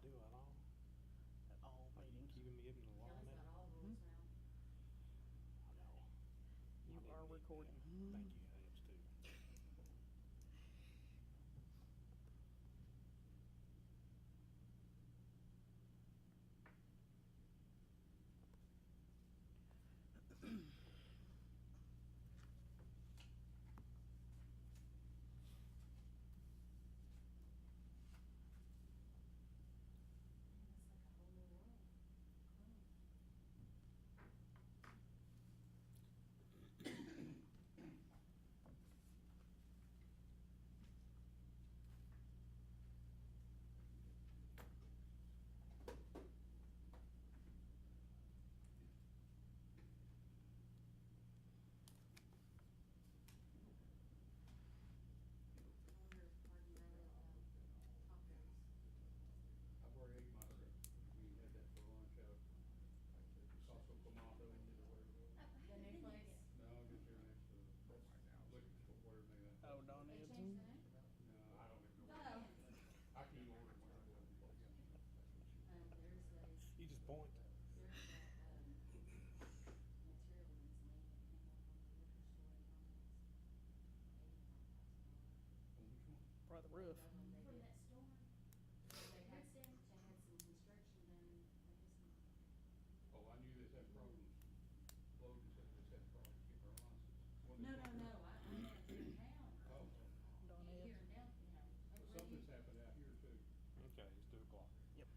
do it all. At all meetings. Keeping me in the law Kelly's now. got all rules now. I know. You are recording. Thank you, I am too. It's like a whole new world. Clean. I wonder if Pardon Ray tacos. I've already ate my, we had that for lunch out, Sasso Clamato or whatever it was. The new place? No, just here next to, that's liquor store, whatever the name of that. Oh, Don They Ed's. changed the name? No, I don't even know. Oh. I can't order when I go in the place. You just point. There's a, material in its name that came up on the liquor store in Romance. $85,000. On which one? Probably the roof. When they did that storm, they had some construction done, I guess. Oh, I knew this had problems. Logan said this had problems getting our license. When No, they- no, no, I meant here in town. Oh, Don Here Ed's. in down, you know. well, something's happened out here too. Okay, it's 2:00. Yep.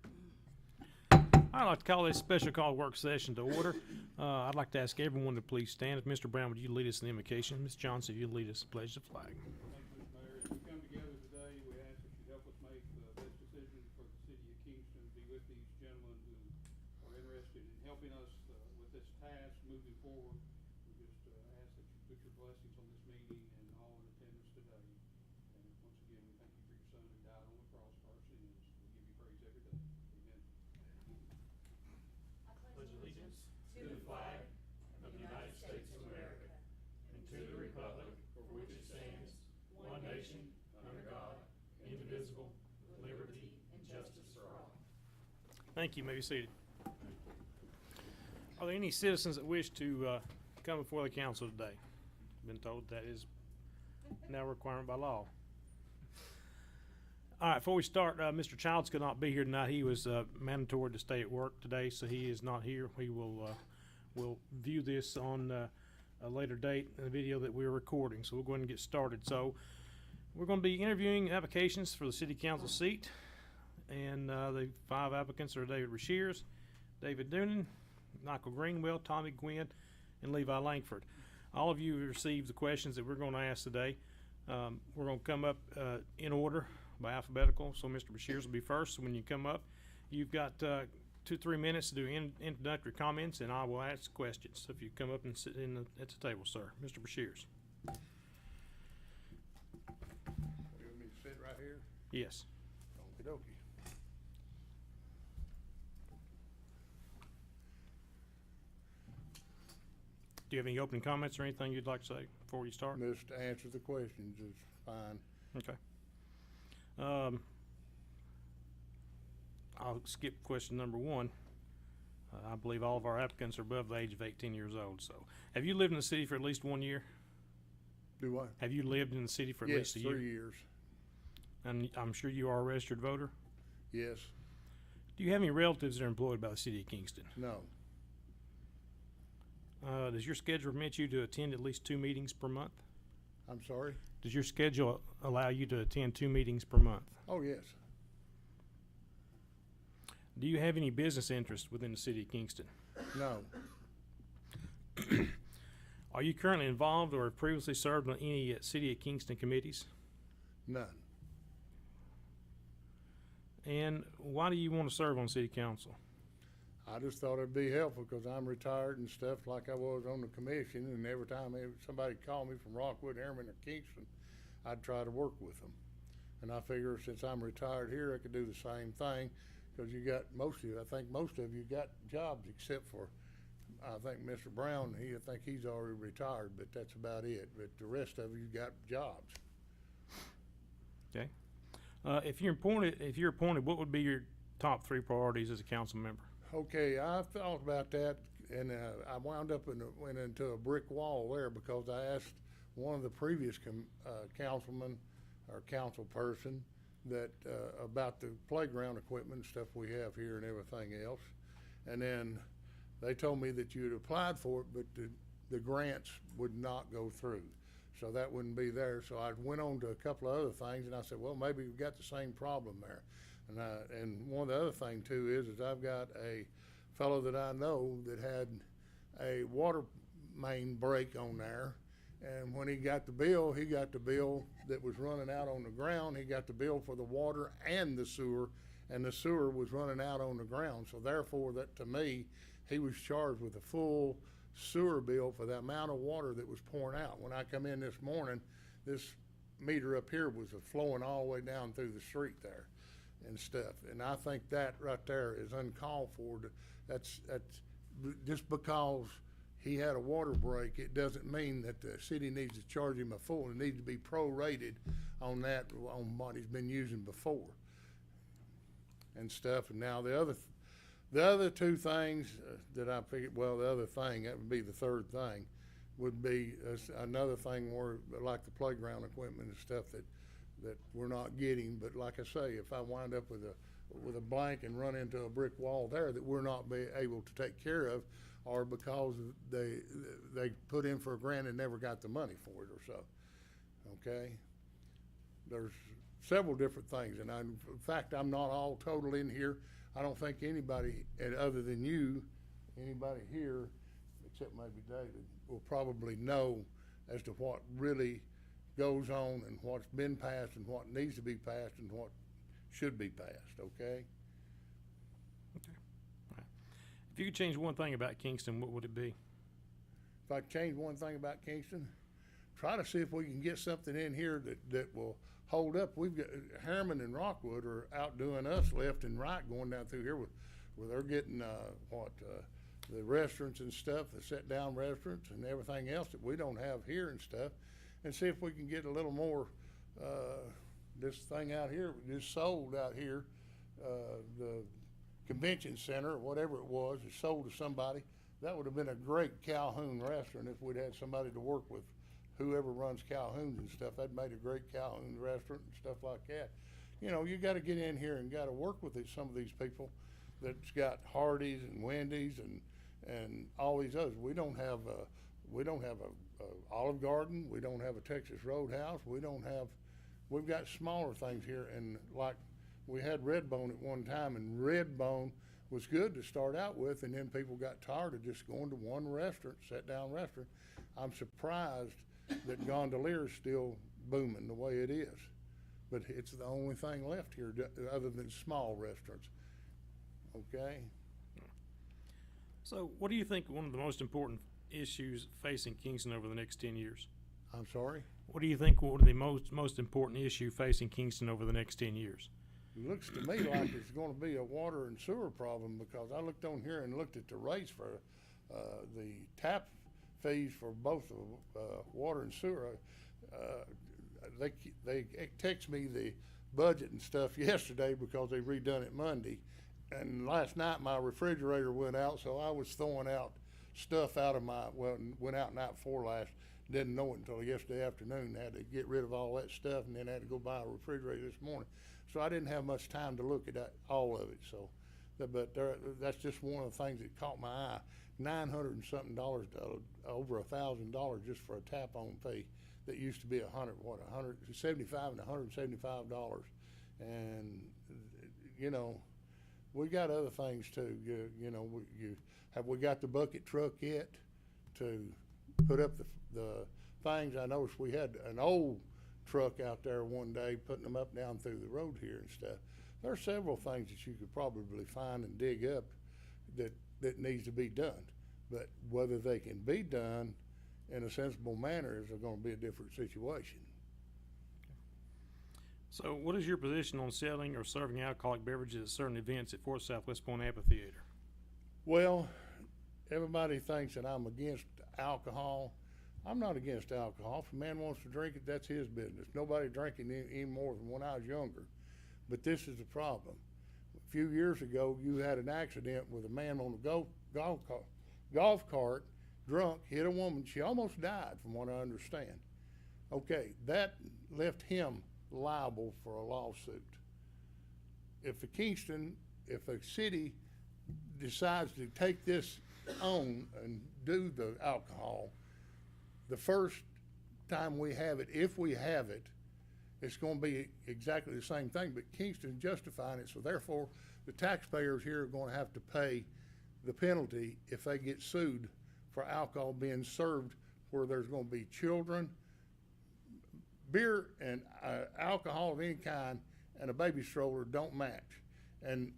I'd like to call this special call work session to order. I'd like to ask everyone to please stand. Mr. Brown, would you lead us in the invocation? Ms. Johnson, if you lead us in the pledge of the flag. Thank you, Mr. Mayor. As we come together today, we ask that you help us make the best decision for the city of Kingston. Be with these gentlemen who are interested in helping us with this task moving forward. We just ask that you put your blessings on this meeting and all in attendance today. And once again, we thank you for your son who died on the cross for our sins. We give you praise every day. Amen. Pledge allegiance to the flag of the United States of America and to the republic for which it stands, one nation, under God, indivisible, with liberty and justice for all. Thank you. You may be seated. Are there any citizens that wish to come before the council today? Been told that is now a requirement by law. All right, before we start, Mr. Childs could not be here tonight. He was mandatory to stay at work today, so he is not here. We will view this on a later date in the video that we're recording. So we'll go ahead and get started. So we're going to be interviewing applications for the city council seat, and the 5 applicants are David Rashears, David Doonan, Michael Greenwell, Tommy Gwynn, and Levi Langford. All of you have received the questions that we're going to ask today. We're going to come up in order by alphabetical. So Mr. Rashears will be first. So when you come up, you've got 2-3 minutes to do introductory comments, and I will ask questions. So if you come up and sit at the table, sir. Mr. Rashears. You want me to sit right here? Yes. Okie dokie. Do you have any opening comments or anything you'd like to say before you start? Just to answer the questions is fine. Okay. I'll skip question number 1. I believe all of our applicants are above the age of 18 years old. So, have you lived in the city for at least 1 year? Do what? Have you lived in the city for at Yes, least a year? 3 years. And I'm sure you are a registered voter. Yes. Do you have any relatives that are employed by the city of Kingston? No. Does your schedule permit you to attend at least 2 meetings per month? I'm sorry? Does your schedule allow you to attend 2 meetings per month? Oh, yes. Do you have any business interest within the city of Kingston? No. Are you currently involved or have previously served on any city of Kingston committees? None. And why do you want to serve on city council? I just thought it'd be helpful because I'm retired and stuff like I was on the commission, and every time somebody called me from Rockwood, Harriman, or Kingston, I'd try to work with them. And I figure since I'm retired here, I could do the same thing because you got most of you, I think most of you got jobs except for, I think Mr. Brown, I think he's already retired, but that's about it. But the rest of you got jobs. Okay. If you're appointed, what would be your top 3 priorities as a council member? Okay, I thought about that, and I wound up went into a brick wall there because I asked one of the previous councilmen or council person that about the playground equipment and stuff we have here and everything else, and then they told me that you had applied for it, but the grants would not go through, so that wouldn't be there. So I went on to a couple of other things, and I said, well, maybe we've got the same problem there. And one of the other thing too is I've got a fellow that I know that had a water main break on there, and when he got the bill that was running out on the ground. He got the bill for the water and the sewer was running out on the ground. So therefore, that to me, he was charged with a full sewer bill for the amount of water that was pouring out. When I come in this morning, this meter up here was flowing all the way down through the street there and stuff. And I think that right there is uncalled for. That's just because he had a water break, it doesn't mean that the city needs to charge him a full. It needs to be prorated on that, on what he's been using before and stuff. And now the other two things that I figured, well, the other thing, that would be the third thing, would be another thing where, like the playground equipment and stuff that we're not getting. But like I say, if I wind up with a blank and run into a brick wall there that we're not be able to take care of, or because they put in for a grant and never got the money for it or so, okay? There's several different things, and in fact, I'm not all total in here. I don't think anybody, and other than you, anybody here, except maybe David, will probably know as to what really goes on and what's been passed and what needs to be passed and what should be passed, okay? Okay. All right. If you could change one thing about Kingston, what would it be? If I change one thing about Kingston, try to see if we can get something in here that will hold up. We've got Harriman and Rockwood are outdoing us left and right going down through here where they're getting the restaurants and stuff, the sit-down restaurants and everything else that we don't have here and stuff, and see if we can get a little more. This thing out here just sold out here, the convention center or whatever it was, is sold to somebody. That would have been a great Calhoun restaurant if we'd had somebody to work with. Whoever runs Calhoun's and stuff, that made a great Calhoun restaurant and stuff like that. You know, you got to get in here and got to work with some of these people that's got Hardee's and Wendy's and all these others. We don't have a Olive Garden. We don't have a Texas Roadhouse. We've got smaller things here, and like we had Redbone at one time, and Redbone was good to start out with, and then people got tired of just going to one restaurant, sit-down restaurant. I'm surprised that Gondolier's still booming the way it is, but it's the only thing left here other than small restaurants, okay? So what do you think one of the most important issues facing Kingston over the next 10 years? I'm sorry? What do you think would be the most important issue facing Kingston over the next 10 years? It looks to me like it's going to be a water and sewer problem, because I looked on here and looked at the rates for the tap fees for both water and sewer. They text me the budget and stuff yesterday because they redone it Monday, and last night my refrigerator went out, so I was throwing out stuff out of went out night before last. Didn't know it until yesterday afternoon. Had to get rid of all that stuff, and then had to go buy a refrigerator this morning. So I didn't have much time to look at all of it. So, but that's just one of the things that caught my eye. $900 and something, over $1,000 just for a tap-on fee that used to be $175 and $175. And you know, we got other things too. You know, have we got the bucket truck yet to put up the things? I noticed we had an old truck out there one day putting them up down through the road here and stuff. There are several things that you could probably find and dig up that needs to be done, but whether they can be done in a sensible manner is going to be a different situation. So what is your position on selling or serving alcoholic beverages at certain events at Fort Southwest Point Amphitheater? Well, everybody thinks that I'm against alcohol. I'm not against alcohol. If a man wants to drink it, that's his business. Nobody drinking any more than when I was younger. But this is the problem. few years ago, you had an accident with a man on a golf cart, drunk, hit a woman. She almost died, from what I understand. Okay, that left him liable for a lawsuit. If the city decides to take this on and do the alcohol, the first time we have it, if we have it, it's gonna be exactly the same thing, but Kingston's justifying it, so therefore, the taxpayers here are gonna have to pay the penalty if they get sued for alcohol being served where there's gonna be children. Beer and alcohol of any kind and a baby stroller don't match. And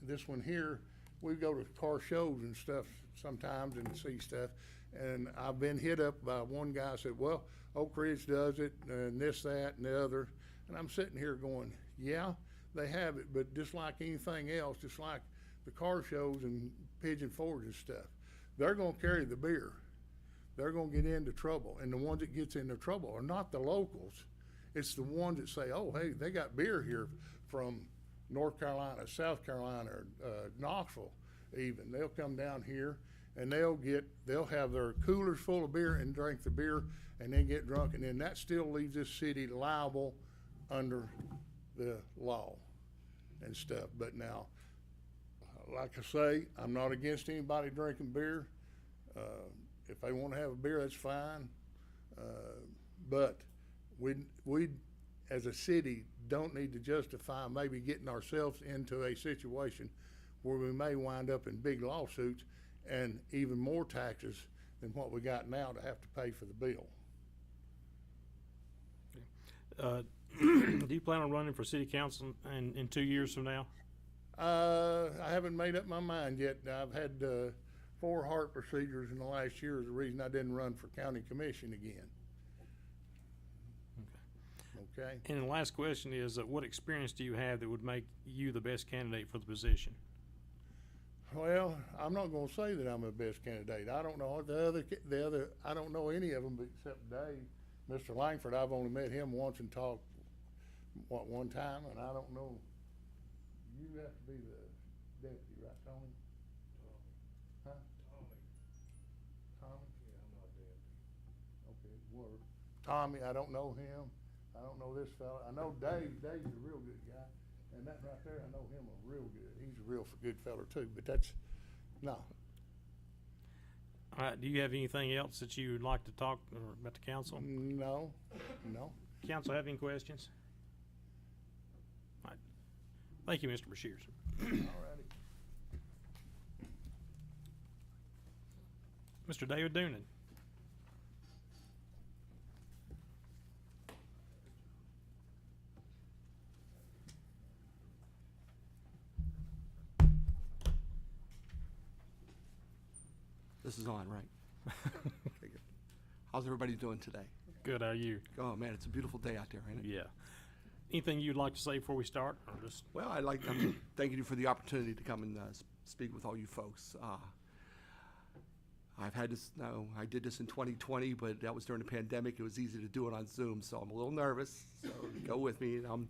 this one here, we go to car shows and stuff sometimes and see stuff, and I've been hit up by one guy said, well, Oak Ridge does it, and this, that, and the other. And I'm sitting here going, yeah, they have it, but just like anything else, just like the car shows and Pigeon Forge and stuff, they're gonna carry the beer. They're gonna get into trouble, and the ones that gets into trouble are not the locals. It's the ones that say, oh, hey, they got beer here from North Carolina, South Carolina, or Knoxville even. They'll come down here and they'll have their coolers full of beer and drink the beer and then get drunk, and then that still leaves this city liable under the law and stuff. But now, like I say, I'm not against anybody drinking beer. If they want to have a beer, that's fine. But we, as a city, don't need to justify maybe getting ourselves into a situation where we may wind up in big lawsuits and even more taxes than what we got now to have to pay for the bill. Do you plan on running for city council in 2 years from now? I haven't made up my mind yet. I've had 4 heart procedures in the last year is the reason I didn't run for county commission again. Okay. And the last question is, what experience do you have that would make you the best candidate for the position? Well, I'm not gonna say that I'm the best candidate. I don't know I don't know any of them except Dave. Mr. Langford, I've only met him once and talked, one time, and I don't know. You have to be the deputy, right, Tony? Huh? Tommy? Yeah, I'm not deputy. Okay, word. Tommy, I don't know him. I don't know this fella. I know Dave. Dave's a real good guy. And that right there, I know him real good. He's a real good fella too, but no. All right, do you have anything else that you would like to talk about the council? No. Council have any questions? All right. Thank you, Mr. Bashirs. Alrighty. Mr. David Doonan. This is on, right? Okay, good. How's everybody doing today? Good, how are you? Oh man, it's a beautiful day out there, ain't it? Yeah. Anything you'd like to say before we start, or just? Well, I'd like to thank you for the opportunity to come and speak with all you folks. I've had this, I did this in 2020, but that was during the pandemic. It was easy to do it on Zoom, so I'm a little nervous, so go with me. And I'm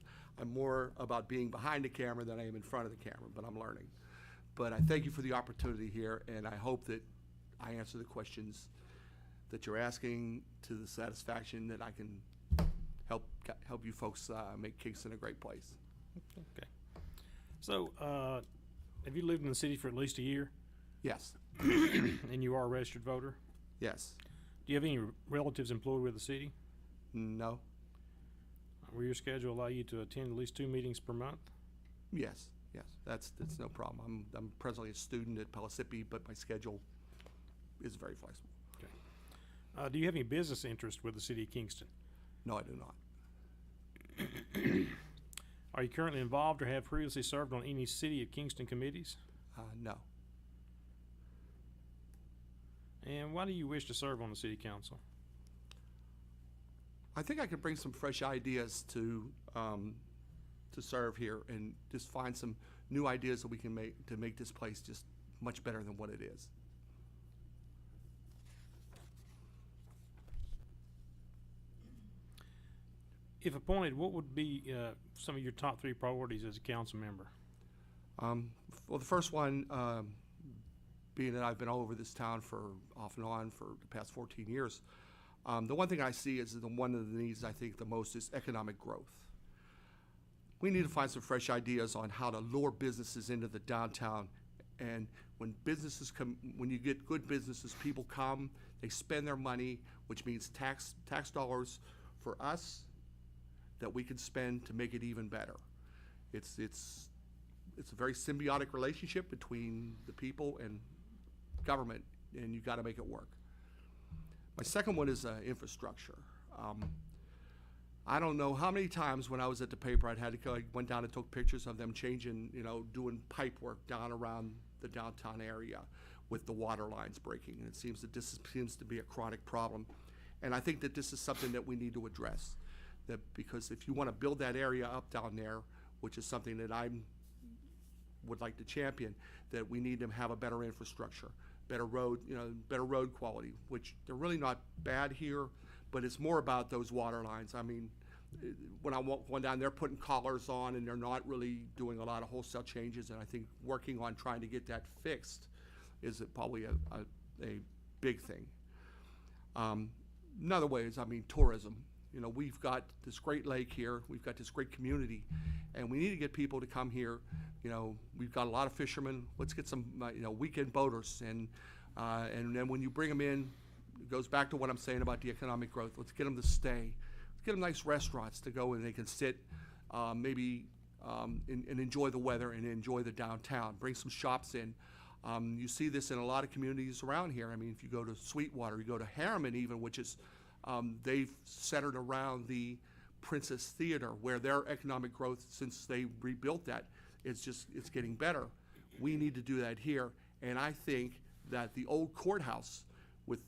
more about being behind the camera than I am in front of the camera, but I'm learning. But I thank you for the opportunity here, and I hope that I answer the questions that you're asking to the satisfaction that I can help you folks make Kingston a great place. Okay. So, have you lived in the city for at least a year? Yes. And you are a registered voter? Yes. Do you have any relatives employed with the city? No. Will your schedule allow you to attend at least 2 meetings per month? Yes. That's no problem. I'm presently a student at Pellissippi, but my schedule is very flexible. Okay. Do you have any business interest with the city of Kingston? No, I do not. Are you currently involved or have previously served on any city of Kingston committees? No. And why do you wish to serve on the city council? I think I could bring some fresh ideas to serve here and just find some new ideas that we can make to make this place just much better than what it is. If appointed, what would be some of your top 3 priorities as a council member? Well, the first one, being that I've been all over this town for off and on for the past 14 years, the one thing I see is that one of the needs I think the most is economic growth. We need to find some fresh ideas on how to lure businesses into the downtown. And when businesses come, when you get good businesses, people come, they spend their money, which means tax dollars for us that we can spend to make it even better. It's a very symbiotic relationship between the people and government, and you've got to make it work. My second one is infrastructure. I don't know how many times when I was at the paper I went down and took pictures of them changing, doing pipe work down around the downtown area with the water lines breaking. And it seems that this seems to be a chronic problem. And I think that this is something that we need to address. Because if you want to build that area up down there, which is something that I would like to champion, that we need to have a better infrastructure, better road quality, which they're really not bad here, but it's more about those water lines. I mean, when I went down, they're putting collars on and they're not really doing a lot of wholesale changes, and I think working on trying to get that fixed is probably a big thing. Another way is, tourism. We've got this great lake here, we've got this great community, and we need to get people to come here. We've got a lot of fishermen. Let's get some, weekend boaters, and then when you bring them in, it goes back to what I'm saying about the economic growth. Let's get them to stay. Let's get them nice restaurants to go and they can sit, and enjoy the weather and enjoy the downtown. Bring some shops in. You see this in a lot of communities around here. If you go to Sweetwater, you go to Harriman even, which is, they've centered around the Princess Theater, where their economic growth, since they rebuilt that, it's getting better. We need to do that here, and I think that the old courthouse,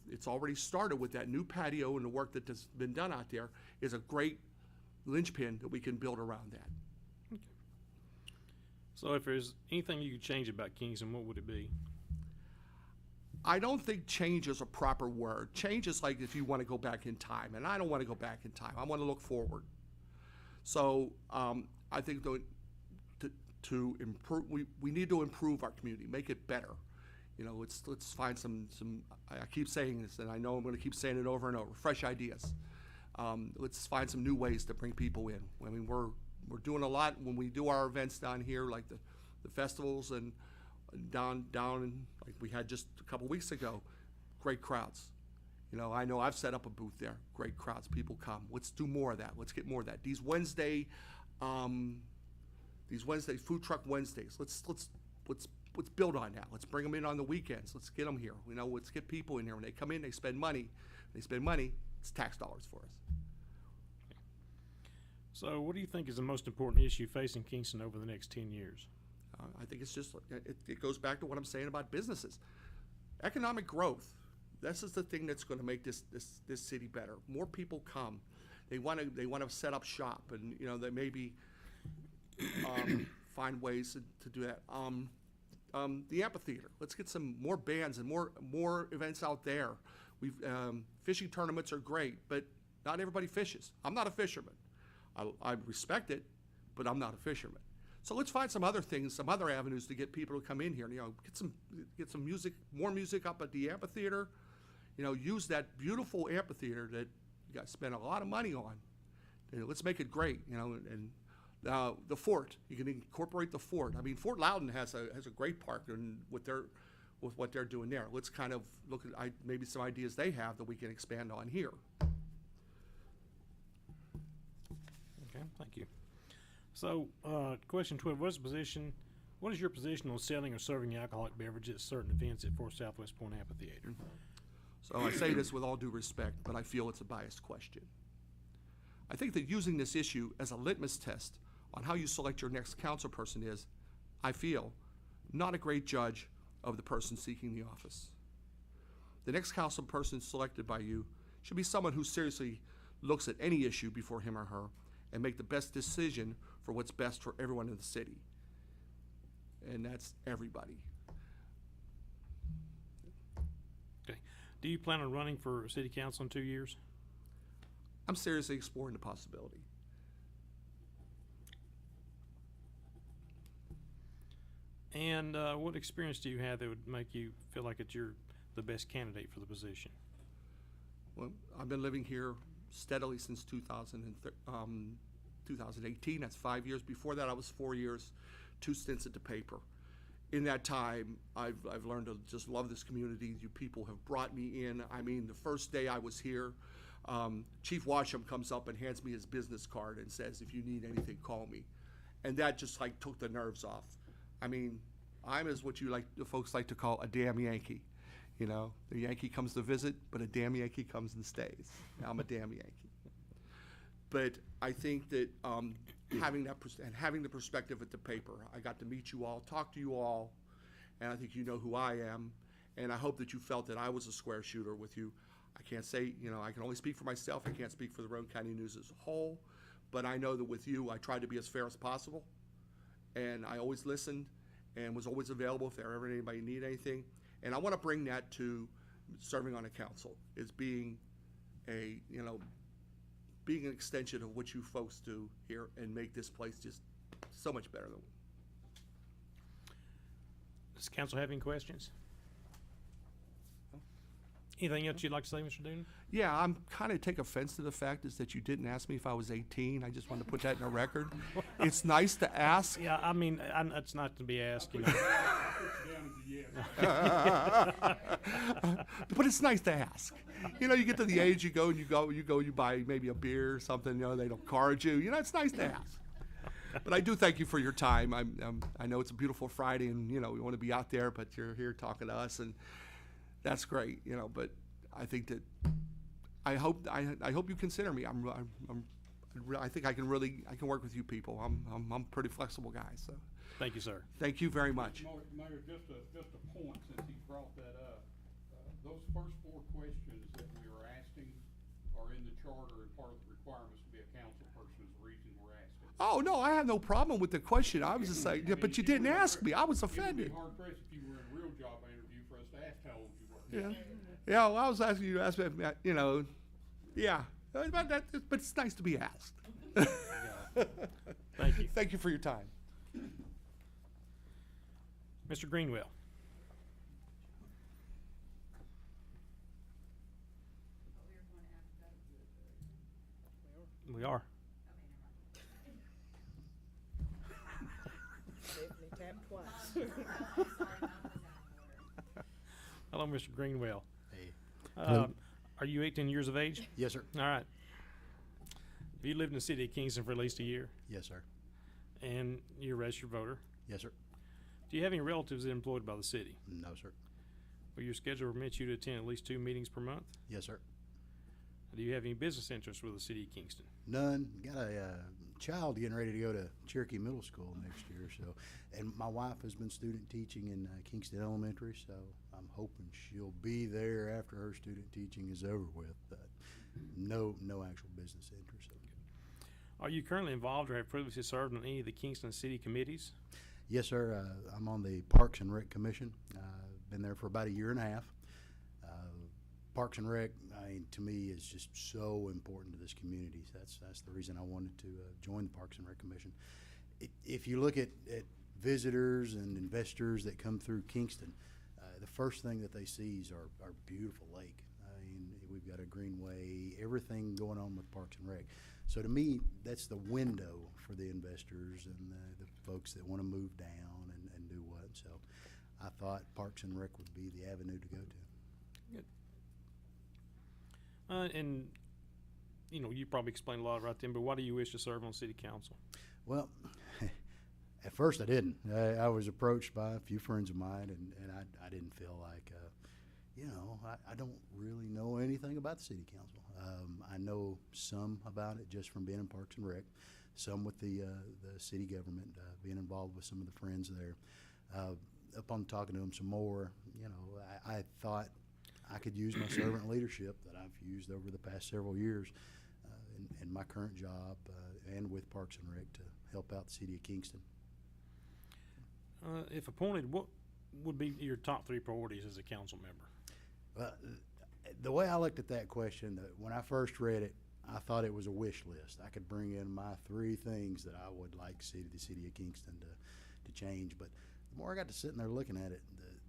it's already started with that new patio and the work that has been done out there, is a great linchpin that we can build around that. So if there's anything you could change about Kingston, what would it be? I don't think change is a proper word. Change is like if you want to go back in time, and I don't want to go back in time. I want to look forward. So I think to improve, we need to improve our community, make it better. Let's find some. I keep saying this, and I know I'm going to keep saying it over and over. Fresh ideas. Let's find some new ways to bring people in. We're doing a lot when we do our events down here, like the festivals and down like we had just a couple weeks ago. Great crowds. I know I've set up a booth there. Great crowds. People come. Let's do more of that. Let's get more of that. These Wednesday food truck Wednesdays. Let's build on that. Let's bring them in on the weekends. Let's get them here. Let's get people in here. When they come in, they spend money. When they spend money, it's tax dollars for us. So what do you think is the most important issue facing Kingston over the next 10 years? I think it's just, it goes back to what I'm saying about businesses. Economic growth. This is the thing that's going to make this city better. More people come. They want to set up shop, and they maybe find ways to do that. The amphitheater. Let's get some more bands and more events out there. Fishing tournaments are great, but not everybody fishes. I'm not a fisherman. I respect it, but I'm not a fisherman. So let's find some other things, some other avenues to get people to come in here. Get some music, more music up at the amphitheater. Use that beautiful amphitheater that you guys spent a lot of money on. Let's make it great. And the fort. You can incorporate the fort. Fort Loudon has a great park, and with what they're doing there. Let's kind of look at maybe some ideas they have that we can expand on here. Okay, thank you. So, question 12, what is your position on selling or serving alcoholic beverages at certain events at Fort Southwest Point Amphitheater? So I say this with all due respect, but I feel it's a biased question. I think that using this issue as a litmus test on how you select your next council person is, I feel, not a great judge of the person seeking the office. The next council person selected by you should be someone who seriously looks at any issue before him or her and make the best decision for what's best for everyone in the city. And that's everybody. Okay. Do you plan on running for city council in 2 years? I'm seriously exploring the possibility. And what experience do you have that would make you feel like that you're the best candidate for the position? Well, I've been living here steadily since 2018. That's 5 years. Before that, I was 4 years, 2 stints at the paper. In that time, I've learned to just love this community. You people have brought me in. I mean, the first day I was here, Chief Washam comes up and hands me his business card and says, "If you need anything, call me." And that just like took the nerves off. I mean, I'm as what you like, the folks like to call a damn Yankee. You know, the Yankee comes to visit, but a damn Yankee comes and stays. I'm a damn Yankee. But I think that having the perspective at the paper, I got to meet you all, talk to you all, and I think you know who I am. And I hope that you felt that I was a square shooter with you. I can't say, you know, I can only speak for myself. I can't speak for the Roane County News as a whole. But I know that with you, I tried to be as fair as possible. And I always listened and was always available if there ever anybody needed anything. And I want to bring that to serving on a council, is being a, you know, being an extension of what you folks do here and make this place just so much better than. Does council have any questions? Anything else you'd like to say, Mr. Doonan? Yeah, I'm kind of take offense to the fact is that you didn't ask me if I was 18. I just wanted to put that in a record. It's nice to ask. Yeah, I mean, it's not to be asked, you know. But it's nice to ask. You know, you get to the age you buy maybe a beer or something. You know, they don't card you. You know, it's nice to ask. But I do thank you for your time. I know it's a beautiful Friday, and you know we want to be out there, but you're here talking to us, and that's great. You know, but I think that I hope you consider me. I think I can work with you people. I'm a pretty flexible guy. So Thank you, sir. thank you very much. Mayor, just a point, since he brought that up. Those first 4 questions that we are asking are in the charter, and part of the requirements to be a council person is the reason we're asking. Oh no, I have no problem with the question. I was just like, yeah, but you didn't ask me. I was offended. It would be hard pressed if you were in a real job interview for us to ask how old you were. Yeah, yeah. Well, I was asking you to ask me, you know, yeah. But it's nice to be asked. Thank you. Thank you for your time. Mr. Greenwell. We are. Definitely tapped twice. Hello, Mr. Greenwell. Hey. Are you 18 years of age? Yes, sir. All right. Have you lived in the city of Kingston for at least a year? Yes, sir. And you're a registered voter? Yes, sir. Do you have any relatives that are employed by the city? No, sir. Will your schedule permit you to attend at least 2 meetings per month? Yes, sir. Do you have any business interests with the city of Kingston? None. Got a child getting ready to go to Cherokee Middle School next year, so, and my wife has been student teaching in Kingston Elementary, so I'm hoping she'll be there after her student teaching is over with. But no actual business interests. Are you currently involved or have previously served on any of the Kingston city committees? Yes, sir. I'm on the Parks and Rec Commission. Been there for about a year and a half. Parks and Rec, I mean, to me, is just so important to this community. That's the reason I wanted to join the Parks and Rec Commission. If you look at visitors and investors that come through Kingston, the first thing that they see is our beautiful lake. I mean, we've got a greenway, everything going on with Parks and Rec. So to me, that's the window for the investors and the folks that want to move down and do what. So I thought Parks and Rec would be the avenue to go to. Good. And, you know, you probably explained a lot right then, but why do you wish to serve on city council? Well, at first I didn't. I was approached by a few friends of mine, and I didn't feel like, you know, I don't really know anything about the city council. I know some about it just from being in Parks and Rec, some with the city government, being involved with some of the friends there. Upon talking to them some more, you know, I thought I could use my servant leadership that I've used over the past several years in my current job and with Parks and Rec to help out the city of Kingston. If appointed, what would be your top 3 priorities as a council member? Well, the way I looked at that question, when I first read it, I thought it was a wish list. I could bring in my 3 things that I would like the city of Kingston to change. But the more I got to sitting there looking at it,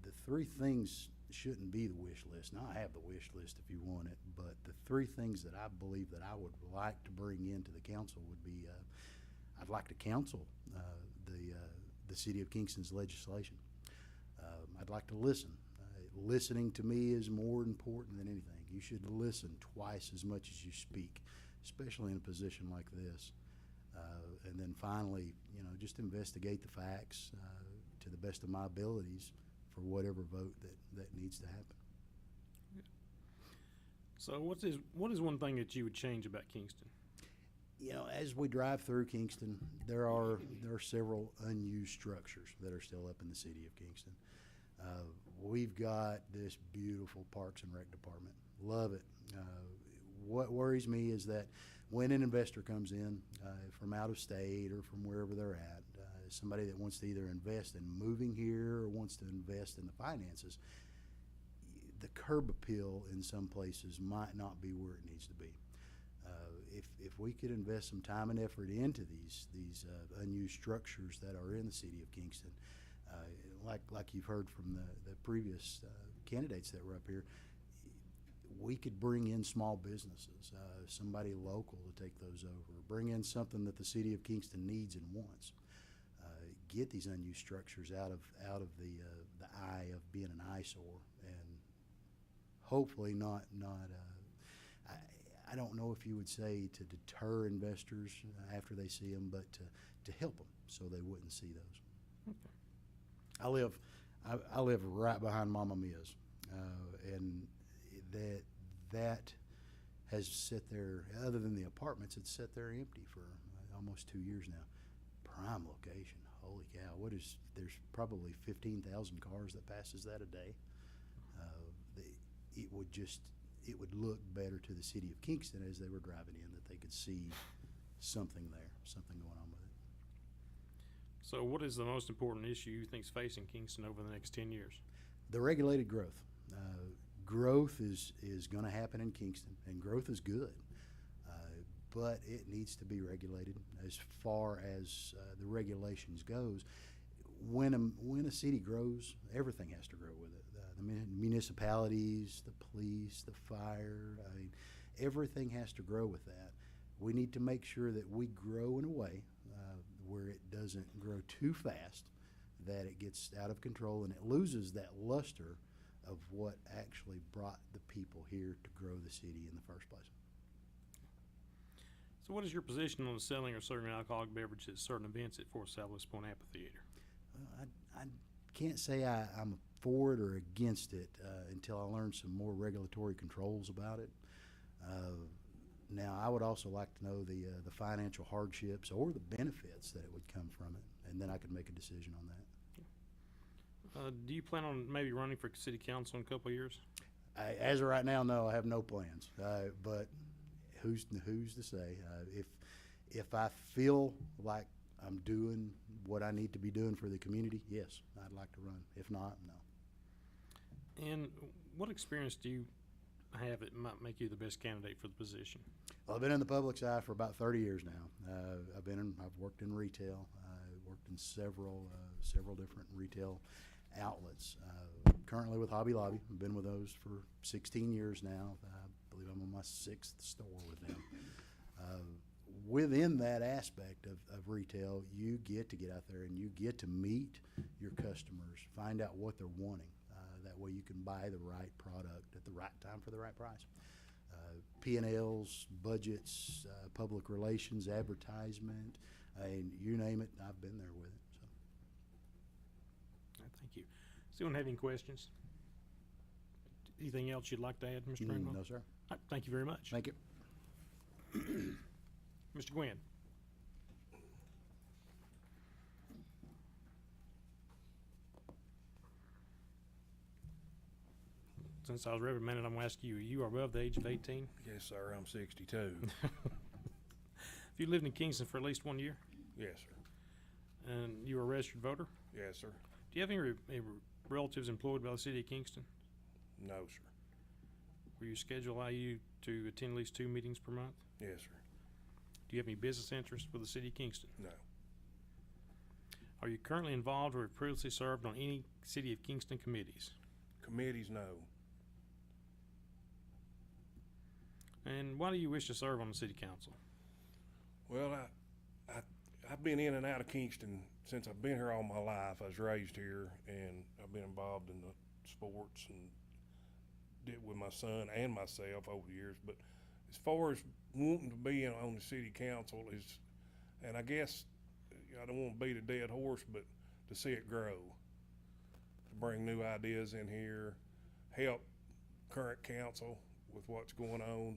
the three things shouldn't be the wish list. Now, I have the wish list if you want it, but the three things that I believe that I would like to bring into the council would be, I'd like to counsel the city of Kingston's legislation. I'd like to listen. Listening to me is more important than anything. You should listen twice as much as you speak, especially in a position like this. And then finally, just investigate the facts to the best of my abilities for whatever vote that needs to happen. So what is one thing that you would change about Kingston? As we drive through Kingston, there are several unused structures that are still up in the city of Kingston. We've got this beautiful Parks and Rec department. Love it. What worries me is that when an investor comes in from out of state or from wherever they're at, somebody that wants to either invest in moving here or wants to invest in the finances, the curb appeal in some places might not be where it needs to be. If we could invest some time and effort into these unused structures that are in the city of Kingston, like you've heard from the previous candidates that were up here, we could bring in small businesses, somebody local to take those over, bring in something that the city of Kingston needs and wants. Get these unused structures out of the eye of being an eyesore, and hopefully not. I don't know if you would say to deter investors after they see them, but to help them so they wouldn't see those. Okay. I live right behind Mama Mia's, and that has sat there. Other than the apartments, it's sat there empty for almost 2 years now. Prime location. Holy cow! There's probably 15,000 cars that passes that a day. It would look better to the city of Kingston as they were driving in, that they could see something there, something going on with it. So what is the most important issue you think is facing Kingston over the next 10 years? The regulated growth. Growth is going to happen in Kingston, and growth is good, but it needs to be regulated. As far as the regulations goes, when a city grows, everything has to grow with it. The municipalities, the police, the fire, everything has to grow with that. We need to make sure that we grow in a way where it doesn't grow too fast, that it gets out of control and it loses that luster of what actually brought the people here to grow the city in the first place. So what is your position on the selling or serving alcoholic beverages at certain events at Fort Southwest Point Amphitheater? I can't say I'm for it or against it until I learn some more regulatory controls about it. Now, I would also like to know the financial hardships or the benefits that would come from it, and then I could make a decision on that. Do you plan on maybe running for city council in a couple of years? As of right now, no, I have no plans. But who's to say? If I feel like I'm doing what I need to be doing for the community, yes, I'd like to run. If not, no. And what experience do you have that might make you the best candidate for the position? Well, I've been in the public side for about 30 years now. I've worked in retail. I worked in several different retail outlets. Currently with Hobby Lobby. I've been with those for 16 years now. I believe I'm on my 6th store with them. Within that aspect of retail, you get to get out there and you get to meet your customers, find out what they're wanting. That way you can buy the right product at the right time for the right price. P&Ls, budgets, public relations, advertisement, and you name it, I've been there with it. So. Thank you. Does anyone have any questions? Anything else you'd like to add, Mr. Greenwell? No, sir. All right, thank you very much. Thank you. Mr. Gwynn. Since I was reprimanded, I'm going to ask you, you are above the age of 18? Yes, sir, I'm 62. Have you lived in Kingston for at least 1 year? Yes, sir. And you are a registered voter? Yes, sir. Do you have any relatives employed by the city of Kingston? No, sir. Will your schedule allow you to attend at least 2 meetings per month? Yes, sir. Do you have any business interests with the city of Kingston? No. Are you currently involved or have previously served on any City of Kingston committees? Committees, no. And why do you wish to serve on the city council? Well, I've been in and out of Kingston since I've been here all my life. I was raised here, and I've been involved in the sports and did with my son and myself over the years. But as far as wanting to be on the city council is, and I guess I don't want to beat a dead horse, but to see it grow, to bring new ideas in here, help current council with what's going on,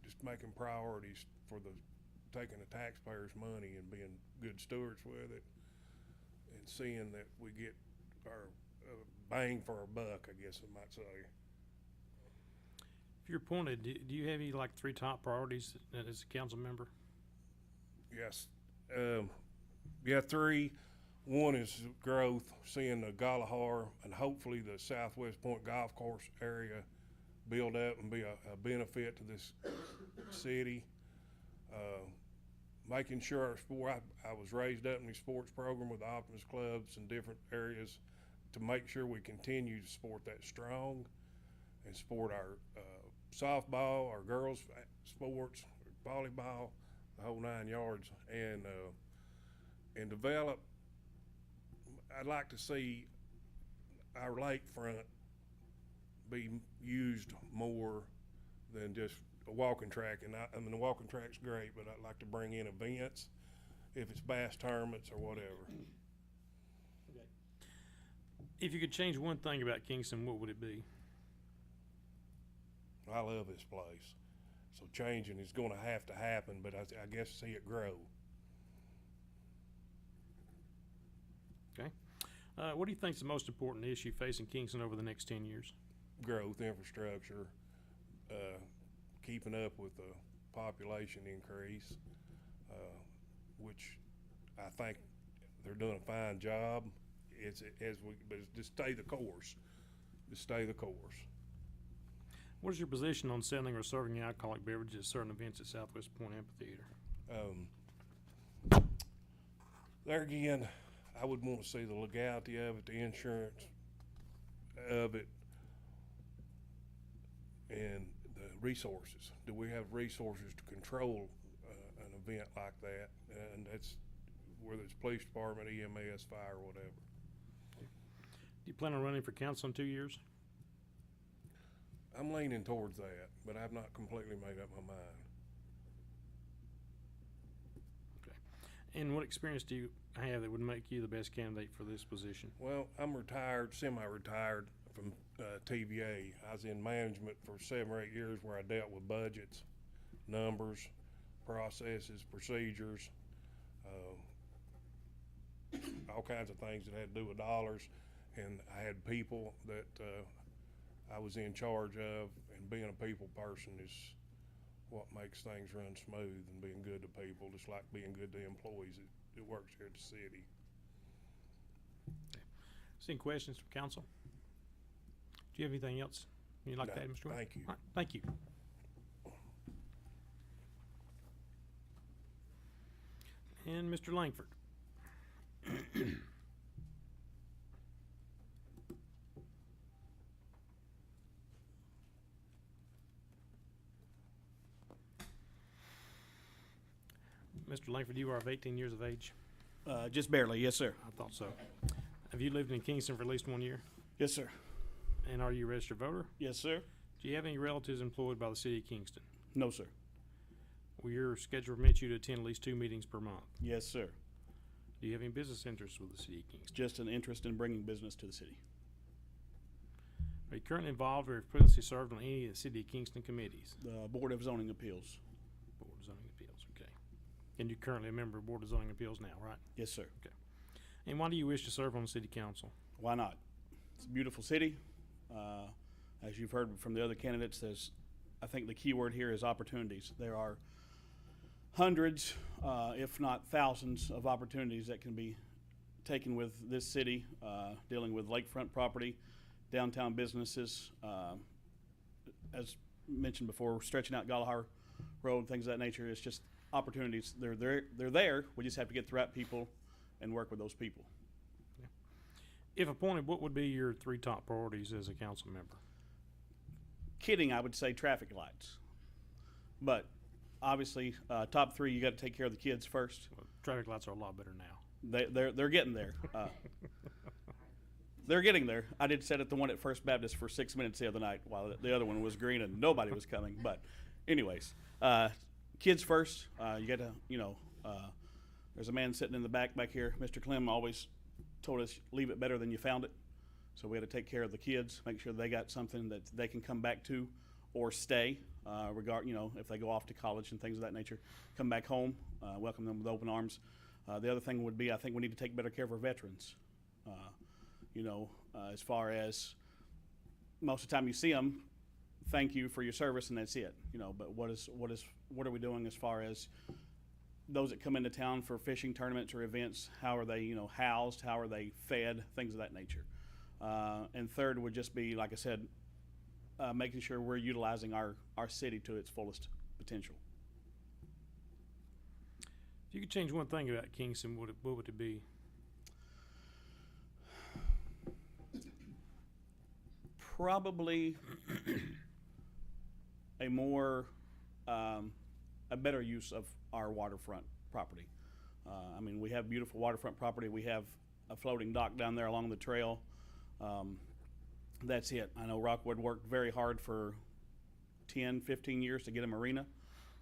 just making priorities for taking the taxpayers' money and being good stewards with it, and seeing that we get our bang for our buck, I guess I might say. If you're appointed, do you have any like 3 top priorities as a council member? Yes. Yeah, 3. One is growth, seeing the Galahar and hopefully the Southwest Point Golf Course area build up and be a benefit to this city. Making sure our sport, I was raised up in the sports program with the Optimus clubs and different areas to make sure we continue to support that strong and support our softball, our girls' sports, volleyball, the whole 9 yards, and develop. I'd like to see our lakefront be used more than just a walking track. And I mean, the walking track's great, but I'd like to bring in events, if it's bass tournaments or whatever. If you could change one thing about Kingston, what would it be? I love this place. So changing is going to have to happen, but I guess see it grow. Okay. What do you think is the most important issue facing Kingston over the next 10 years? Growth, infrastructure, keeping up with the population increase, which I think they're doing a fine job. But it's just stay the course. Just stay the course. What is your position on selling or serving alcoholic beverages at certain events at Southwest Point Amphitheater? There again, I would want to see the legality of it, the insurance of it, and the resources. Do we have resources to control an event like that? And that's whether it's police department, EMS, fire, whatever. Do you plan on running for council in 2 years? I'm leaning towards that, but I've not completely made up my mind. Okay. And what experience do you have that would make you the best candidate for this position? Well, I'm retired, semi-retired from TVA. I was in management for 7 or 8 years where I dealt with budgets, numbers, processes, procedures, all kinds of things that had to do with dollars. And I had people that I was in charge of, and being a people person is what makes things run smooth, and being good to people, just like being good to employees that works here at the city. Okay. Any questions from council? Do you have anything else you'd like to add, Mr. Webb? Thank you. All right, thank you. And Mr. Langford. Mr. Langford, you are of 18 years of age. Just barely, yes, sir. I thought so. Have you lived in Kingston for at least 1 year? Yes, sir. And are you a registered voter? Yes, sir. Do you have any relatives employed by the city of Kingston? No, sir. Will your schedule permit you to attend at least 2 meetings per month? Yes, sir. Do you have any business interests with the city of Kingston? Just an interest in bringing business to the city. Are you currently involved or have previously served on any of the city of Kingston committees? The Board of Zoning Appeals. Board of Zoning Appeals, okay. And you're currently a member of Board of Zoning Appeals now, right? Yes, sir. And why do you wish to serve on the city council? Why not? It's a beautiful city. As you've heard from the other candidates, I think the key word here is opportunities. There are hundreds, if not thousands, of opportunities that can be taken with this city, dealing with lakefront property, downtown businesses, as mentioned before, stretching out Galahar Road, things of that nature. It's just opportunities, they're there. We just have to get the right people and work with those people. If appointed, what would be your 3 top priorities as a council member? Kidding, I would say traffic lights. But obviously, top 3, you got to take care of the kids first. Well, traffic lights are a lot better now. They're getting there. They're getting there. I did sit at the one at First Baptist for 6 minutes the other night while the other one was green and nobody was coming. But anyways, kids first. You got to, there's a man sitting in the back here. Mr. Clem always told us, leave it better than you found it. So we had to take care of the kids, make sure they got something that they can come back to or stay, if they go off to college and things of that nature, come back home, welcome them with open arms. The other thing would be, I think we need to take better care of our veterans. As far as most of the time you see them, thank you for your service and that's it. But what are we doing as far as those that come into town for fishing tournaments or events? How are they, housed? How are they fed? Things of that nature. And third would just be, like I said, making sure we're utilizing our city to its fullest potential. If you could change one thing about Kingston, what would it be? Probably a better use of our waterfront property. We have beautiful waterfront property. We have a floating dock down there along the trail. That's it. I know Rockwood worked very hard for 10, 15 years to get a marina.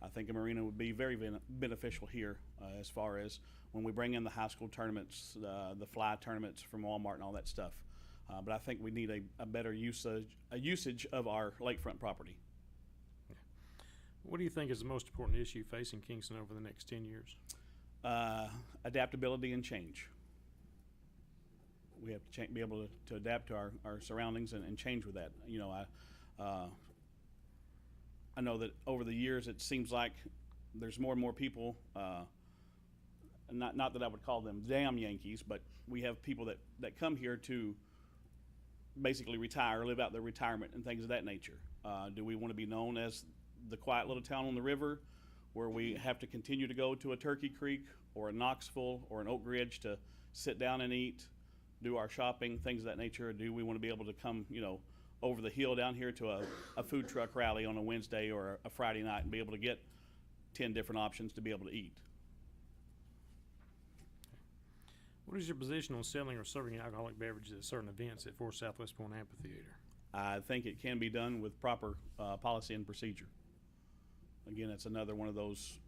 I think a marina would be very beneficial here as far as when we bring in the high school tournaments, the fly tournaments from Walmart and all that stuff. But I think we need a better usage of our lakefront property. What do you think is the most important issue facing Kingston over the next 10 years? Adaptability and change. We have to be able to adapt to our surroundings and change with that. I know that over the years it seems like there's more and more people, not that I would call them damn Yankees, but we have people that come here to basically retire, live out their retirement and things of that nature. Do we want to be known as the quiet little town on the river where we have to continue to go to a Turkey Creek or a Knoxville or an Oak Ridge to sit down and eat, do our shopping, things of that nature? Or do we want to be able to come, over the hill down here to a food truck rally on a Wednesday or a Friday night and be able to get 10 different options to be able to eat? What is your position on selling or serving alcoholic beverages at certain events at Fort Southwest Point Amphitheater? I think it can be done with proper policy and procedure. Again, it's another one of those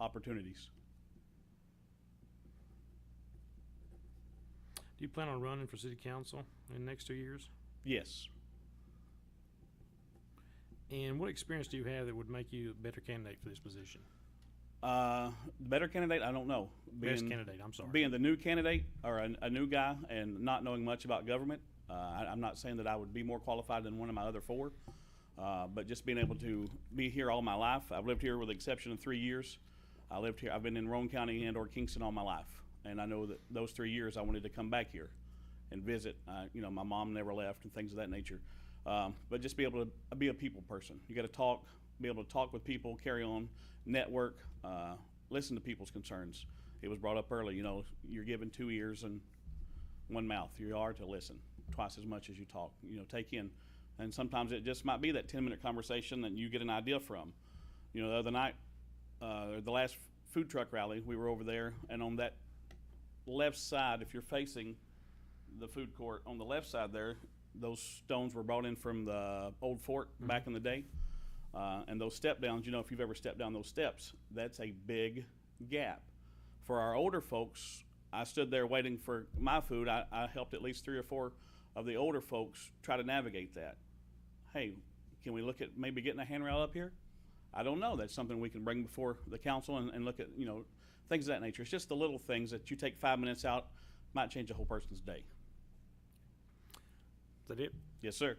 opportunities. Do you plan on running for city council in the next 2 years? Yes. And what experience do you have that would make you a better candidate for this position? Better candidate, I don't know. Best candidate, I'm sorry. Being the new candidate or a new guy and not knowing much about government, I'm not saying that I would be more qualified than one of my other 4, but just being able to be here all my life. I've lived here with the exception of 3 years. I've been in Roane County and or Kingston all my life. And I know that those 3 years I wanted to come back here and visit. My mom never left and things of that nature. But just be able to be a people person. You got to be able to talk with people, carry on, network, listen to people's concerns. It was brought up early, you're given 2 ears and 1 mouth. You are to listen twice as much as you talk, take in. And sometimes it just might be that 10-minute conversation that you get an idea from. The other night, the last food truck rally, we were over there, and on that left side, if you're facing the food court, on the left side there, those stones were brought in from the old fort back in the day. And those step downs, if you've ever stepped down those steps, that's a big gap. For our older folks, I stood there waiting for my food. I helped at least 3 or 4 of the older folks try to navigate that. Hey, can we look at maybe getting a handrail up here? I don't know. That's something we can bring before the council and look at, things of that nature. It's just the little things that you take 5 minutes out, might change a whole person's day. Is that it? Yes, sir.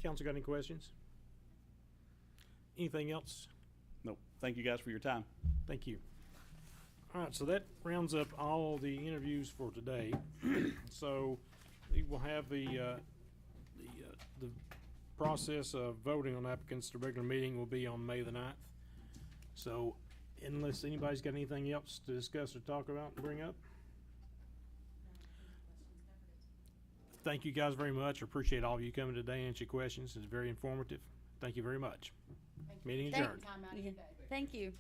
Council got any questions? Anything else? No. Thank you guys for your time. Thank you. All right, so that rounds up all the interviews for today. So we will have the process of voting on applicants to regular meeting will be on May the 9th. So unless anybody's got anything else to discuss or talk about and bring up. Thank you guys very much. I appreciate all of you coming today and answer your questions. It's very informative. Thank you very much. Meeting adjourned. Time out of your day. Thank you.